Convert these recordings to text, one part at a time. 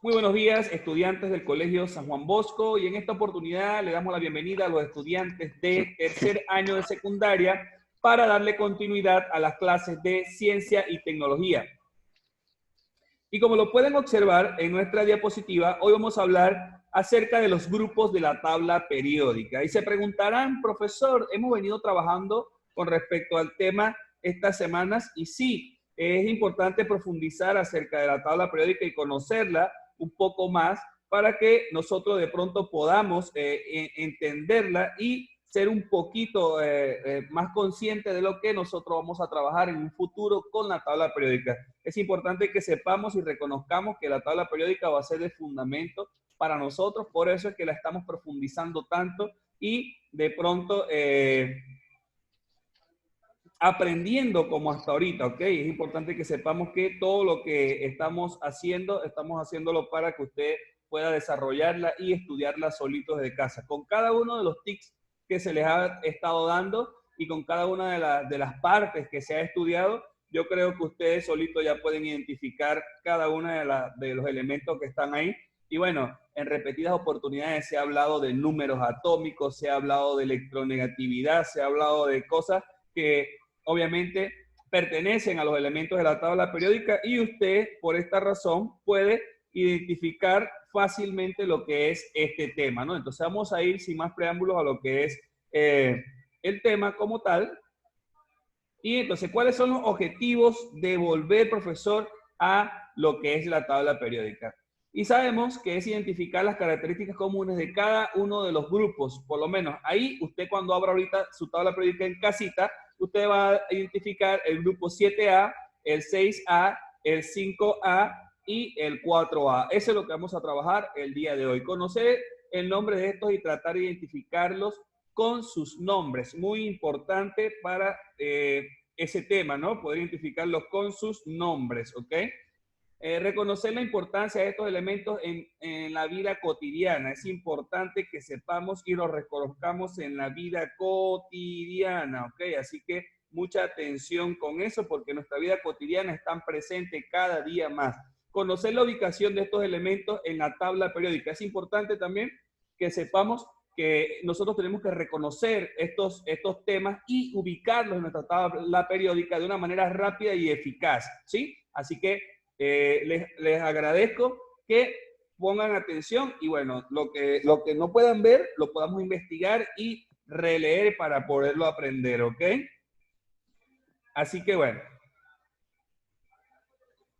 Muy buenos días, estudiantes del Colegio San Juan Bosco, y en esta oportunidad le damos la bienvenida a los estudiantes de tercer año de secundaria para darle continuidad a las clases de ciencia y tecnología. Y como lo pueden observar en nuestra diapositiva, hoy vamos a hablar acerca de los grupos de la tabla periódica. Y se preguntarán, profesor, hemos venido trabajando con respecto al tema estas semanas, y sí, es importante profundizar acerca de la tabla periódica y conocerla un poco más para que nosotros de pronto podamos entenderla y ser un poquito más conscientes de lo que nosotros vamos a trabajar en un futuro con la tabla periódica. Es importante que sepamos y reconozcamos que la tabla periódica va a ser de fundamento para nosotros, por eso es que la estamos profundizando tanto y de pronto aprendiendo como hasta ahorita, ¿ok? Es importante que sepamos que todo lo que estamos haciéndolo para que usted pueda desarrollarla y estudiarla solitos desde casa, con cada uno de los tips que se les ha estado dando y con cada una de las partes que se ha estudiado. Yo creo que ustedes solitos ya pueden identificar cada una de los elementos que están ahí. Y bueno, en repetidas oportunidades se ha hablado de números atómicos, se ha hablado de electronegatividad, se ha hablado de cosas que obviamente pertenecen a los elementos de la tabla periódica, y usted por esta razón puede identificar fácilmente lo que es este tema, ¿no? Entonces vamos a ir sin más preámbulos a lo que es el tema como tal. Y entonces, ¿cuáles son los objetivos de volver, profesor, a lo que es la tabla periódica? Y sabemos que es identificar las características comunes de cada uno de los grupos. Por lo menos ahí, usted cuando abra ahorita su tabla periódica en casita, usted va a identificar el grupo 7A, el 6A, el 5A y el 4A. Eso es lo que vamos a trabajar el día de hoy. Conocer el nombre de estos y tratar de identificarlos con sus nombres. Muy importante para ese tema, ¿no? Poder identificarlos con sus nombres, ¿ok? Reconocer la importancia de estos elementos en la vida cotidiana. Es importante que sepamos y los reconozcamos en la vida cotidiana, ¿ok? Así que mucha atención con eso, porque nuestra vida cotidiana está presente cada día más. Conocer la ubicación de estos elementos en la tabla periódica. Es importante también que sepamos que nosotros tenemos que reconocer estos temas y ubicarlos en nuestra tabla periódica de una manera rápida y eficaz, ¿sí? Así que les agradezco que pongan atención y bueno, lo que no puedan ver, lo podamos investigar y releer para poderlo aprender, ¿ok? Así que bueno,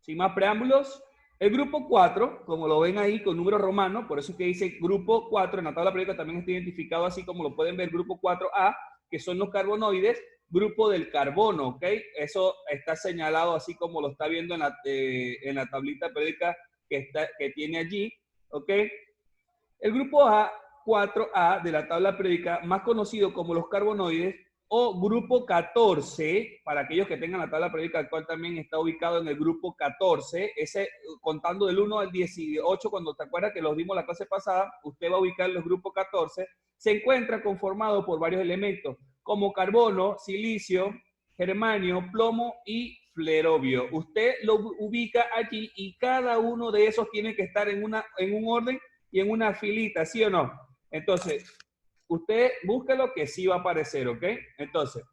sin más preámbulos, el grupo 4, como lo ven ahí con número romano, por eso es que dice grupo 4, en la tabla periódica también está identificado así como lo pueden ver, grupo 4A, que son los carbonoides, grupo del carbono, ¿ok? Eso está señalado así como lo está viendo en la tablita periódica que tiene allí, ¿ok? El grupo A, 4A de la tabla periódica, más conocido como los carbonoides, o grupo 14, para aquellos que tengan la tabla periódica actual, también está ubicado en el grupo 14, ese contando del 1 al 18, cuando te acuerdas que los vimos la clase pasada, usted va a ubicar los grupos 14, se encuentra conformado por varios elementos, como carbono, silicio, germanio, plomo y flerobio. Usted lo ubica allí y cada uno de esos tiene que estar en un orden y en una filita, ¿sí o no? Entonces, usted busque lo que sí va a aparecer, ¿ok? Entonces,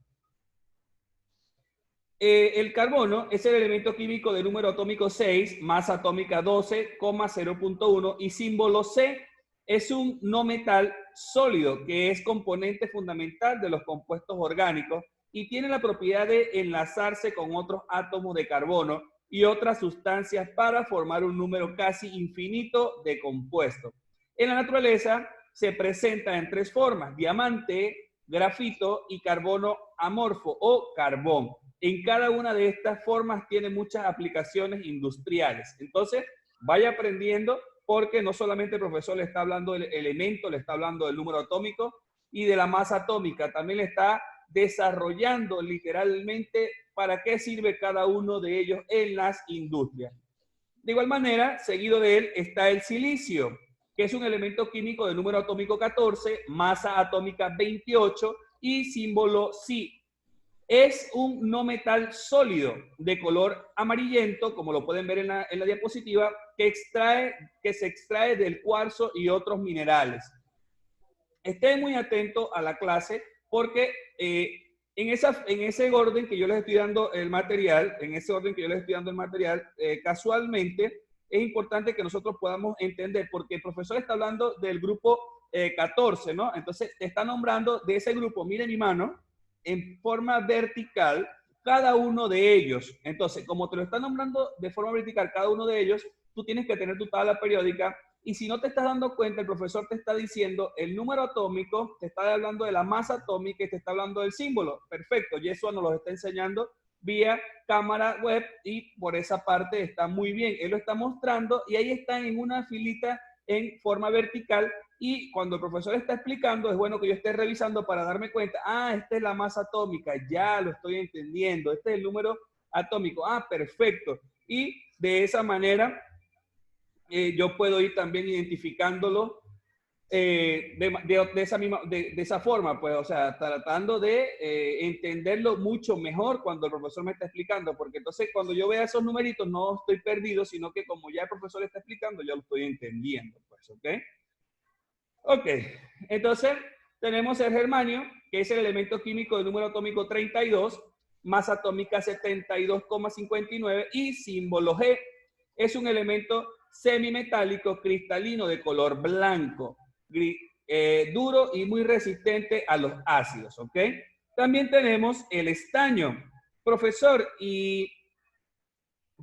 el carbono es el elemento químico de número atómico 6, masa atómica 12,0.1 y símbolo C. Es un no metal sólido que es componente fundamental de los compuestos orgánicos y tiene la propiedad de enlazarse con otros átomos de carbono y otras sustancias para formar un número casi infinito de compuestos. En la naturaleza se presenta en tres formas: diamante, grafito y carbono amorfo o carbón. En cada una de estas formas tiene muchas aplicaciones industriales. Entonces, vaya aprendiendo, porque no solamente el profesor le está hablando del elemento, le está hablando del número atómico y de la masa atómica, también le está desarrollando literalmente para qué sirve cada uno de ellos en las industrias. De igual manera, seguido de él está el silicio, que es un elemento químico de número atómico 14, masa atómica 28 y símbolo Si. Es un no metal sólido de color amarillento, como lo pueden ver en la diapositiva, que se extrae del cuarzo y otros minerales. Estén muy atentos a la clase porque en ese orden que yo les estoy dando el material, casualmente es importante que nosotros podamos entender, porque el profesor está hablando del grupo 14, ¿no? Entonces, está nombrando de ese grupo, mire mi mano, en forma vertical, cada uno de ellos. Entonces, como te lo está nombrando de forma vertical cada uno de ellos, tú tienes que tener tu tabla periódica. Y si no te estás dando cuenta, el profesor te está diciendo el número atómico, te está hablando de la masa atómica y te está hablando del símbolo. Perfecto, y eso nos lo está enseñando vía cámara web y por esa parte está muy bien. Él lo está mostrando y ahí están en una filita en forma vertical y cuando el profesor está explicando es bueno que yo esté revisando para darme cuenta, esta es la masa atómica, ya lo estoy entendiendo, este es el número atómico, perfecto. Y de esa manera yo puedo ir también identificándolo de esa forma, pues, o sea, tratando de entenderlo mucho mejor cuando el profesor me está explicando, porque entonces cuando yo vea esos numeritos no estoy perdido, sino que como ya el profesor está explicando, yo lo estoy entendiendo, pues, ¿ok? Ok, entonces tenemos el germanio, que es el elemento químico de número atómico 32, masa atómica 72,59 y símbolo G. Es un elemento semimetálico cristalino de color blanco, duro y muy resistente a los ácidos, ¿ok? También tenemos el estaño. Profesor, ¿y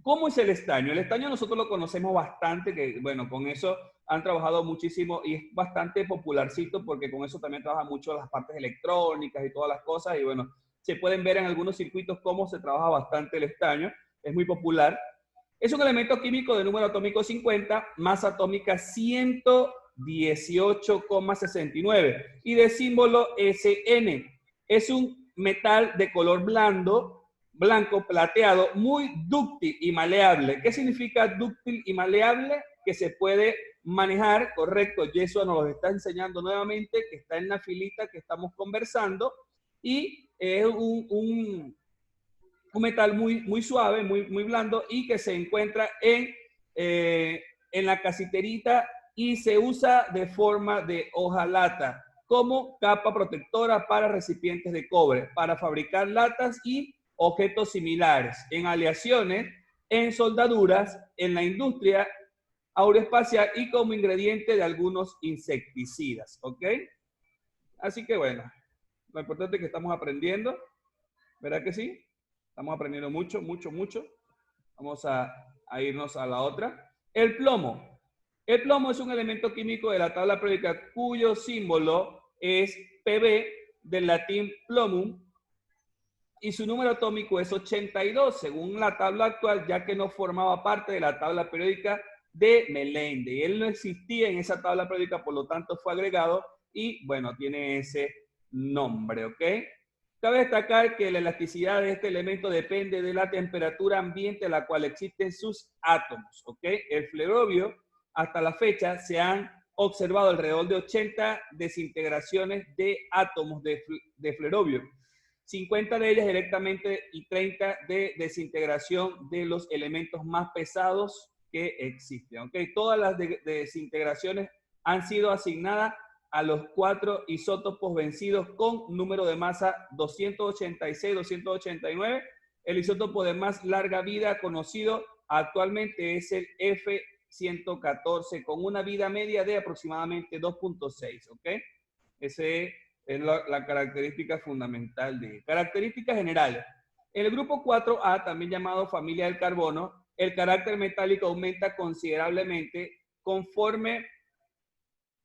cómo es el estaño? El estaño nosotros lo conocemos bastante, que bueno, con eso han trabajado muchísimo y es bastante popularcito porque con eso también trabaja mucho las partes electrónicas y todas las cosas y bueno, se pueden ver en algunos circuitos cómo se trabaja bastante el estaño, es muy popular. Es un elemento químico de número atómico 50, masa atómica 118,69 y de símbolo SN. Es un metal de color blanco plateado, muy dúctil y maleable. ¿Qué significa dúctil y maleable? Que se puede manejar, correcto. Y eso nos lo está enseñando nuevamente, que está en la filita que estamos conversando. Y es un metal muy suave, muy blando y que se encuentra en la casiterita y se usa de forma de hojalata como capa protectora para recipientes de cobre, para fabricar latas y objetos similares, en aleaciones, en soldaduras, en la industria aeroespacial y como ingrediente de algunos insecticidas, ¿ok? Así que bueno, lo importante es que estamos aprendiendo, ¿verdad que sí? Estamos aprendiendo mucho. Vamos a irnos a la otra. El plomo. El plomo es un elemento químico de la tabla periódica cuyo símbolo es Pb, del latín plomum, y su número atómico es 82, según la tabla actual, ya que no formaba parte de la tabla periódica de Melende. Él no existía en esa tabla periódica, por lo tanto fue agregado y, bueno, tiene ese nombre, ¿ok? Cabe destacar que la elasticidad de este elemento depende de la temperatura ambiente a la cual existen sus átomos, ¿ok? El flerobio, hasta la fecha, se han observado alrededor de 80 desintegraciones de átomos de flerobio. 50 de ellas directamente y 30 de desintegración de los elementos más pesados que existen. ¿Okay? Todas las desintegraciones han sido asignadas a los 4 isótopos vencidos con número de masa 286-289. El isótopo de más larga vida conocido actualmente es el F114 con una vida media de aproximadamente 2.6. ¿Ok? Ese es la característica fundamental de características generales. En el grupo 4A, también llamado familia del carbono, el carácter metálico aumenta considerablemente conforme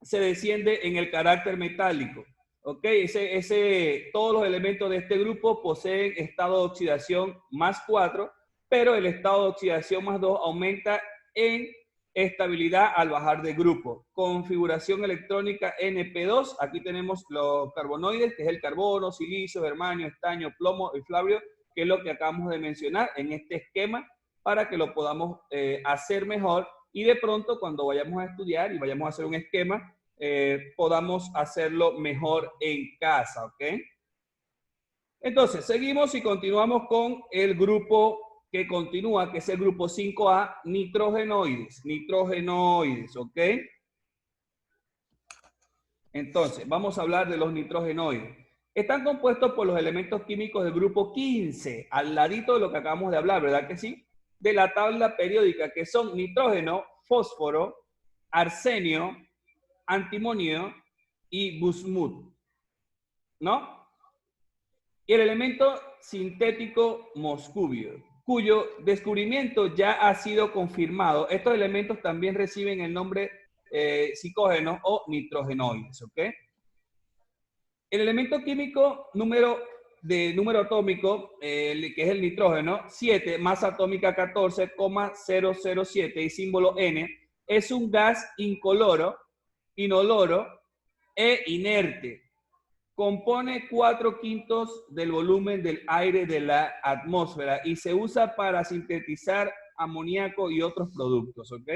se desciende en el carácter metálico. ¿Ok? Todos los elementos de este grupo poseen estado de oxidación más 4, pero el estado de oxidación más 2 aumenta en estabilidad al bajar de grupo. Configuración electrónica NP2. Aquí tenemos los carbonoides, que es el carbono, silicio, germanio, estaño, plomo y flavio, que es lo que acabamos de mencionar en este esquema para que lo podamos hacer mejor y de pronto cuando vayamos a estudiar y vayamos a hacer un esquema, podamos hacerlo mejor en casa, ¿ok? Entonces, seguimos y continuamos con el grupo que continúa, que es el grupo 5A, nitrogenoides. Nitrogenoides, ¿ok? Entonces, vamos a hablar de los nitrogenoides. Están compuestos por los elementos químicos del grupo 15, al ladito de lo que acabamos de hablar, ¿verdad que sí? De la tabla periódica, que son nitrógeno, fósforo, arsenio, antimonio y bismuto, ¿no? Y el elemento sintético moscovio, cuyo descubrimiento ya ha sido confirmado. Estos elementos también reciben el nombre psicógenos o nitrogenoides, ¿ok? El elemento químico número atómico, que es el nitrógeno, 7, masa atómica 14,007 y símbolo N, es un gas incoloro, inoloro e inerte. Compone 4/5 del volumen del aire de la atmósfera y se usa para sintetizar amoníaco y otros productos, ¿ok?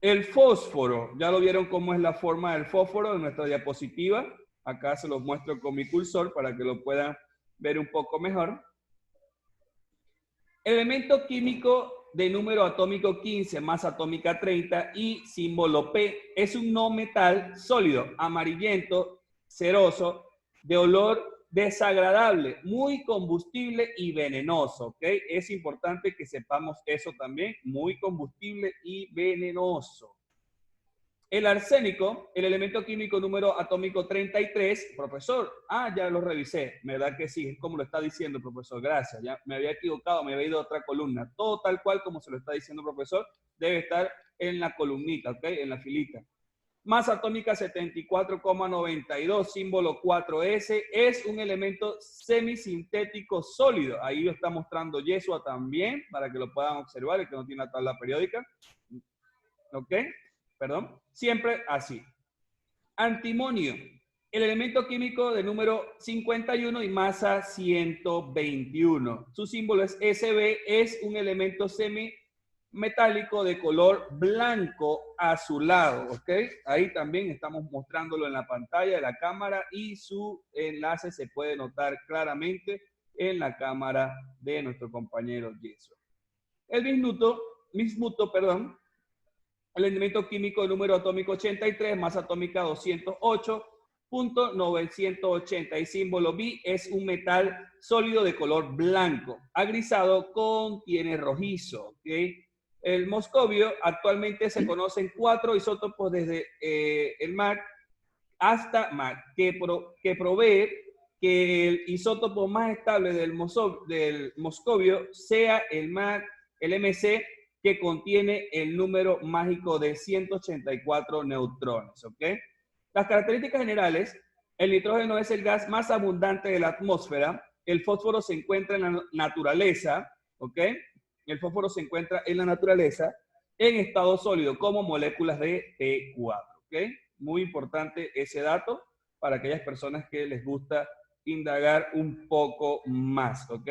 El fósforo, ya lo vieron cómo es la forma del fósforo en nuestra diapositiva. Acá se los muestro con mi cursor para que lo puedan ver un poco mejor. Elemento químico de número atómico 15, masa atómica 30 y símbolo P. Es un no metal sólido, amarillento, ceroso, de olor desagradable, muy combustible y venenoso, ¿ok? Es importante que sepamos eso también, muy combustible y venenoso. El arsénico, el elemento químico número atómico 33, profesor, ya lo revisé, ¿verdad que sí? Es como lo está diciendo, profesor, gracias, ya me había equivocado, me había ido a otra columna, todo tal cual como se lo está diciendo, profesor, debe estar en la columnita, ¿ok? En la filita. Masa atómica 74,92, símbolo 4S, es un elemento semisintético sólido. Ahí lo está mostrando Yeshua también, para que lo puedan observar, el que no tiene la tabla periódica. ¿Ok? Perdón. Siempre así. Antimonio, el elemento químico de número 51 y masa 121. Su símbolo es SB, es un elemento semimetálico de color blanco azulado, ¿ok? Ahí también estamos mostrándolo en la pantalla de la cámara y su enlace se puede notar claramente en la cámara de nuestro compañero Yeso. El bismuto, el elemento químico número atómico 83, masa atómica 208.980 y símbolo B, es un metal sólido de color blanco, agrisado, contiene rojizo, ¿ok? El moscovio, actualmente se conocen 4 isótopos desde el MAC hasta MAC, que provee que el isótopo más estable del moscovio sea el MAC, el MC, que contiene el número mágico de 184 neutrones, ¿ok? Las características generales: el nitrógeno es el gas más abundante de la atmósfera, el fósforo se encuentra en la naturaleza, ¿ok? El fósforo se encuentra en la naturaleza en estado sólido como moléculas de P4, ¿ok? Muy importante ese dato para aquellas personas que les gusta indagar un poco más, ¿ok?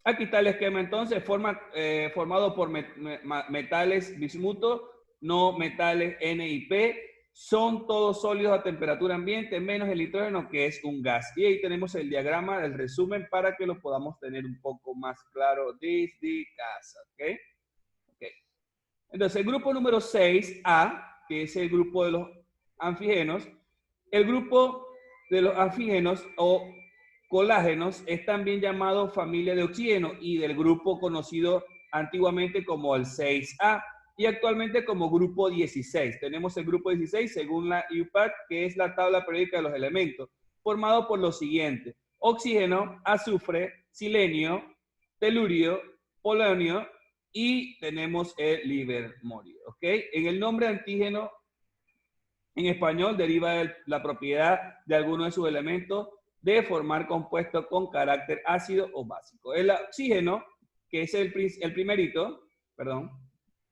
Aquí está el esquema entonces, formado por metales bismuto, no metales N y P, son todos sólidos a temperatura ambiente, menos el nitrógeno que es un gas. Y ahí tenemos el diagrama del resumen para que lo podamos tener un poco más claro desde casa, ¿ok? Okay. Entonces, el grupo número 6A, que es el grupo de los anfígenos, el grupo de los anfígenos o colágenos es también llamado familia de oxígeno y del grupo conocido antiguamente como el 6A y actualmente como grupo 16. Tenemos el grupo 16 según la IUPAC, que es la tabla periódica de los elementos, formado por lo siguiente: oxígeno, azufre, selenio, telurio, polonio y tenemos el livermorio, ¿ok? En el nombre antígeno en español deriva de la propiedad de alguno de sus elementos de formar compuestos con carácter ácido o básico. El oxígeno, que es el primerito,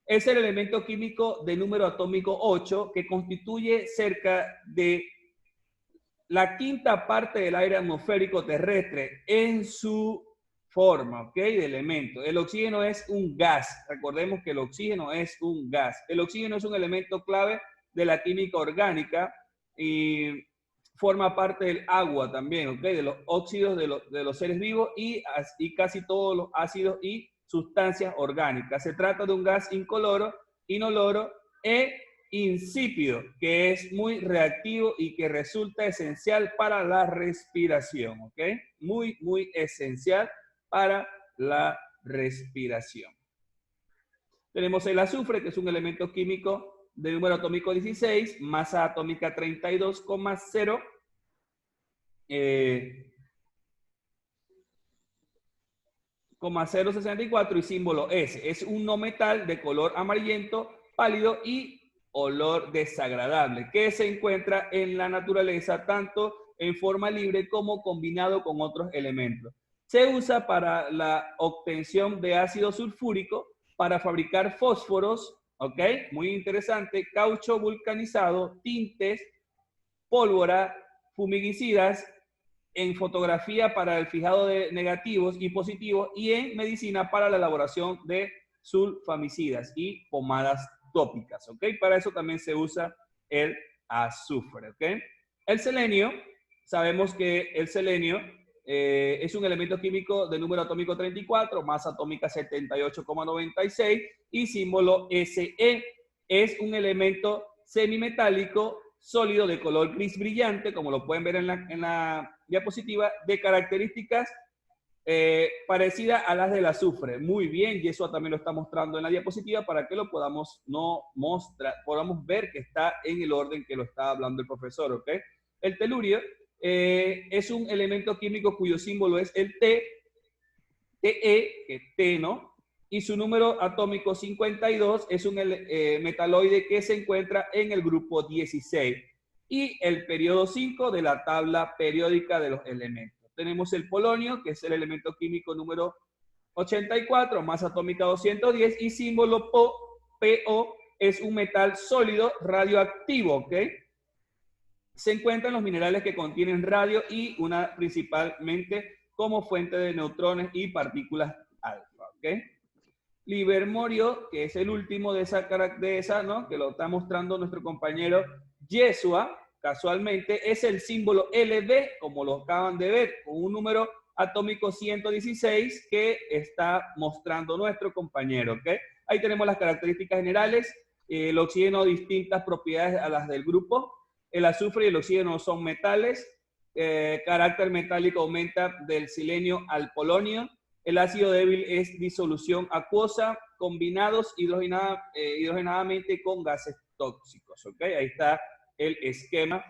es el elemento químico de número atómico 8 que constituye cerca de la quinta parte del aire atmosférico terrestre en su forma, ¿ok? De elemento. El oxígeno es un gas. Recordemos que el oxígeno es un gas. El oxígeno es un elemento clave de la química orgánica y forma parte del agua también, ¿ok? De los óxidos de los seres vivos y casi todos los ácidos y sustancias orgánicas. Se trata de un gas incoloro, inoloro e insípido, que es muy reactivo y que resulta esencial para la respiración, ¿ok? Muy, muy esencial para la respiración. Tenemos el azufre, que es un elemento químico de número atómico 16, masa atómica 32,0, 0,064 y símbolo S. Es un no metal de color amarillento, pálido y olor desagradable, que se encuentra en la naturaleza tanto en forma libre como combinado con otros elementos. Se usa para la obtención de ácido sulfúrico, para fabricar fósforos, ¿ok? Muy interesante, caucho vulcanizado, tintes, pólvora, fumigicidas, en fotografía para el fijado de negativos y positivos y en medicina para la elaboración de sulfamicidas y pomadas tópicas, ¿ok? Para eso también se usa el azufre, ¿ok? El selenio, sabemos que el selenio es un elemento químico de número atómico 34, masa atómica 78,96 y símbolo Se. Es un elemento semimetálico sólido de color gris brillante, como lo pueden ver en la diapositiva, de características parecidas a las del azufre. Muy bien, y eso también lo está mostrando en la diapositiva para que lo podamos podamos ver que está en el orden que lo está hablando el profesor, ¿ok? El telurio es un elemento químico cuyo símbolo es el Te, que es teno, y su número atómico 52 es un metaloide que se encuentra en el grupo 16 y el periodo 5 de la tabla periódica de los elementos. Tenemos el polonio, que es el elemento químico número 84, masa atómica 210 y símbolo PO es un metal sólido radioactivo, ¿ok? Se encuentran los minerales que contienen radio y una principalmente como fuente de neutrones y partículas alfa, ¿ok? Livermorio, que es el último de esa, ¿no? Que lo está mostrando nuestro compañero Yeshua, casualmente, es el símbolo LD, como lo acaban de ver, con un número atómico 116 que está mostrando nuestro compañero, ¿ok? Ahí tenemos las características generales, el oxígeno distintas propiedades a las del grupo, el azufre y el oxígeno son metales, carácter metálico aumenta del selenio al polonio, el ácido débil es disolución acuosa, combinados hidrogenadamente con gases tóxicos, ¿ok? Ahí está el esquema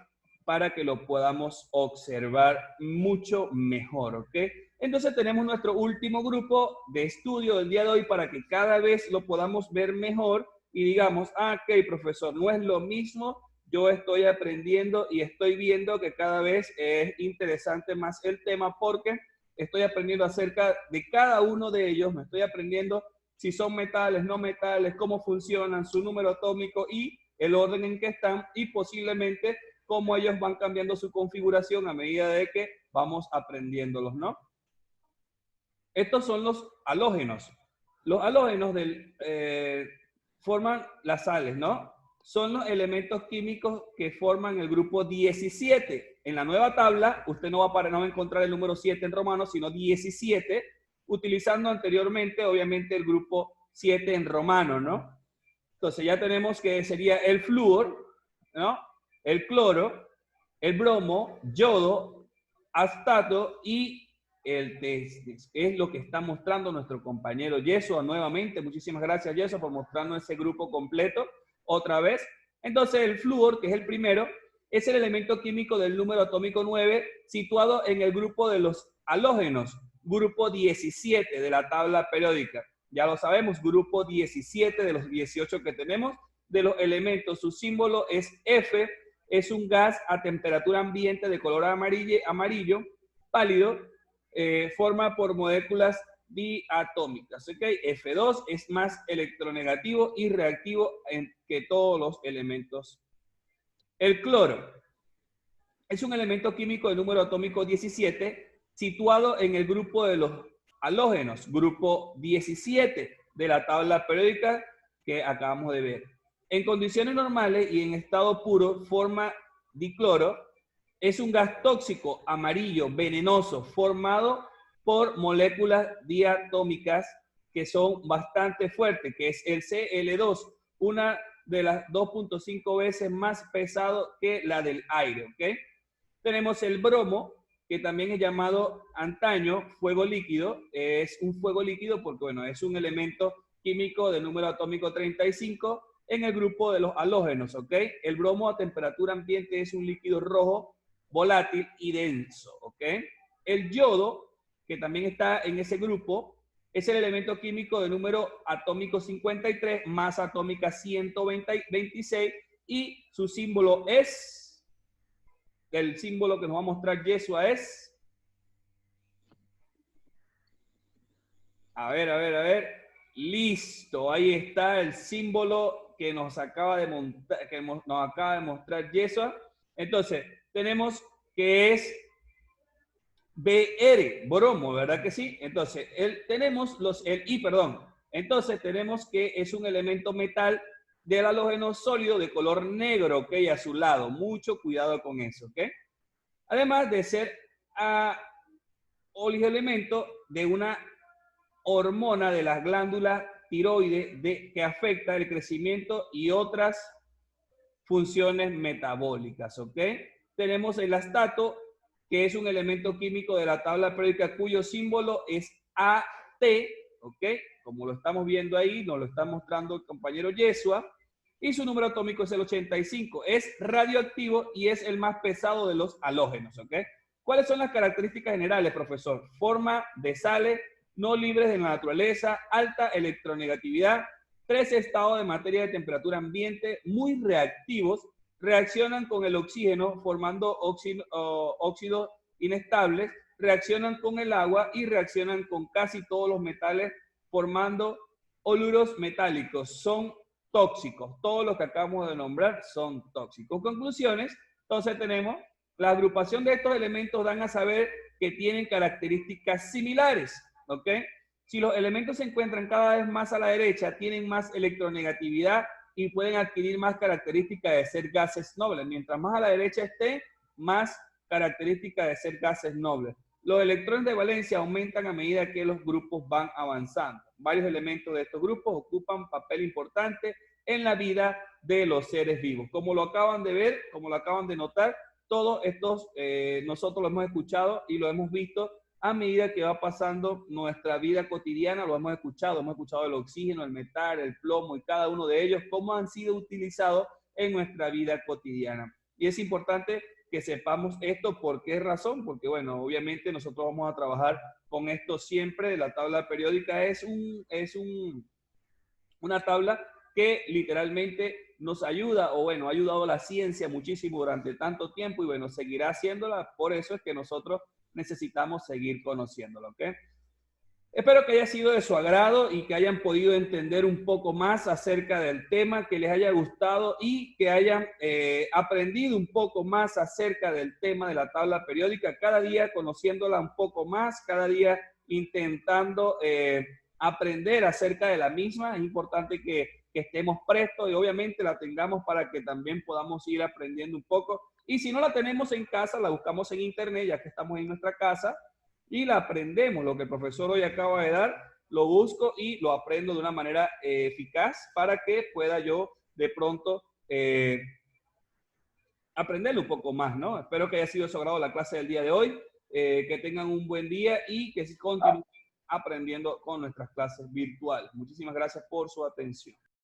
para que lo podamos observar mucho mejor, ¿ok? Entonces tenemos nuestro último grupo de estudio del día de hoy para que cada vez lo podamos ver mejor y digamos, ok, profesor, no es lo mismo, yo estoy aprendiendo y estoy viendo que cada vez es interesante más el tema porque estoy aprendiendo acerca de cada uno de ellos, me estoy aprendiendo si son metales, no metales, cómo funcionan, su número atómico y el orden en que están y posiblemente cómo ellos van cambiando su configuración a medida de que vamos aprendiéndolos, ¿no? Estos son los halógenos. Los halógenos forman las sales, ¿no? Son los elementos químicos que forman el grupo 17. En la nueva tabla, usted no va a encontrar el número 7 en romano, sino 17, utilizando anteriormente, obviamente, el grupo 7 en romano, ¿no? Entonces ya tenemos que sería el flúor, ¿no? El cloro, el bromo, yodo, astato y el testis. Es lo que está mostrando nuestro compañero Yeshua nuevamente. Muchísimas gracias, Yeshua, por mostrarnos ese grupo completo otra vez. Entonces el flúor, que es el primero, es el elemento químico del número atómico 9, situado en el grupo de los halógenos, grupo 17 de la tabla periódica. Ya lo sabemos, grupo 17 de los 18 que tenemos de los elementos. Su símbolo es F, es un gas a temperatura ambiente de color amarillo pálido, forma por moléculas diatómicas, ¿ok? F2 es más electronegativo y reactivo que todos los elementos. El cloro es un elemento químico de número atómico 17, situado en el grupo de los halógenos, grupo 17 de la tabla periódica que acabamos de ver. En condiciones normales y en estado puro forma dicloro, Es un gas tóxico amarillo venenoso formado por moléculas diatómicas que son bastante fuertes, que es el Cl2, una de las 2.5 veces más pesado que la del aire, ¿ok? Tenemos el bromo, que también es llamado antaño fuego líquido. Es un fuego líquido porque, bueno, es un elemento químico de número atómico 35 en el grupo de los halógenos, ¿ok? El bromo a temperatura ambiente es un líquido rojo, volátil y denso, ¿ok? El yodo, que también está en ese grupo, es el elemento químico de número atómico 53, masa atómica 126 y su símbolo es, el símbolo que nos va a mostrar Yeshua es, a ver, listo, ahí está el símbolo que nos acaba de montar, que nos acaba de mostrar Yeshua. Entonces, tenemos que es BR, bromo, ¿verdad que sí? Entonces, tenemos entonces tenemos que es un elemento metal del halógeno sólido de color negro, ¿ok? Azulado. Mucho cuidado con eso, ¿ok? Además de ser oligoelemento de una hormona de las glándulas tiroides que afecta el crecimiento y otras funciones metabólicas, ¿ok? Tenemos el astato, que es un elemento químico de la tabla periódica cuyo símbolo es AT, ¿ok? Como lo estamos viendo ahí, nos lo está mostrando el compañero Yeshua, y su número atómico es el 85. Es radioactivo y es el más pesado de los halógenos, ¿ok? ¿Cuáles son las características generales, profesor? Forma de sales no libres de la naturaleza, alta electronegatividad, 3 estados de materia de temperatura ambiente muy reactivos, reaccionan con el oxígeno formando óxidos inestables, reaccionan con el agua y reaccionan con casi todos los metales formando oluros metálicos. Son tóxicos. Todos los que acabamos de nombrar son tóxicos. Conclusiones. Entonces tenemos la agrupación de estos elementos dan a saber que tienen características similares. ¿Ok? Si los elementos se encuentran cada vez más a la derecha, tienen más electronegatividad y pueden adquirir más características de ser gases nobles. Mientras más a la derecha esté, más características de ser gases nobles. Los electrones de valencia aumentan a medida que los grupos van avanzando. Varios elementos de estos grupos ocupan papel importante en la vida de los seres vivos. Como lo acaban de ver, como lo acaban de notar, todos estos nosotros lo hemos escuchado y lo hemos visto a medida que va pasando nuestra vida cotidiana. Lo hemos escuchado el oxígeno, el metal, el plomo y cada uno de ellos, cómo han sido utilizados en nuestra vida cotidiana. Y es importante que sepamos esto. ¿Por qué razón? Porque, bueno, obviamente nosotros vamos a trabajar con esto siempre. La tabla periódica es una tabla que literalmente nos ayuda, o bueno, ha ayudado a la ciencia muchísimo durante tanto tiempo y bueno, seguirá haciéndola. Por eso es que nosotros necesitamos seguir conociéndolo, ¿ok? Espero que haya sido de su agrado y que hayan podido entender un poco más acerca del tema, que les haya gustado y que hayan aprendido un poco más acerca del tema de la tabla periódica, cada día conociéndola un poco más, cada día intentando aprender acerca de la misma. Es importante que estemos prestos y obviamente la tengamos para que también podamos ir aprendiendo un poco. Y si no la tenemos en casa, la buscamos en internet, ya que estamos en nuestra casa, y la aprendemos. Lo que el profesor hoy acaba de dar, lo busco y lo aprendo de una manera eficaz para que pueda yo de pronto aprenderlo un poco más, ¿no? Espero que haya sido de su agrado la clase del día de hoy, que tengan un buen día y que continúen aprendiendo con nuestras clases virtuales. Muchísimas gracias por su atención.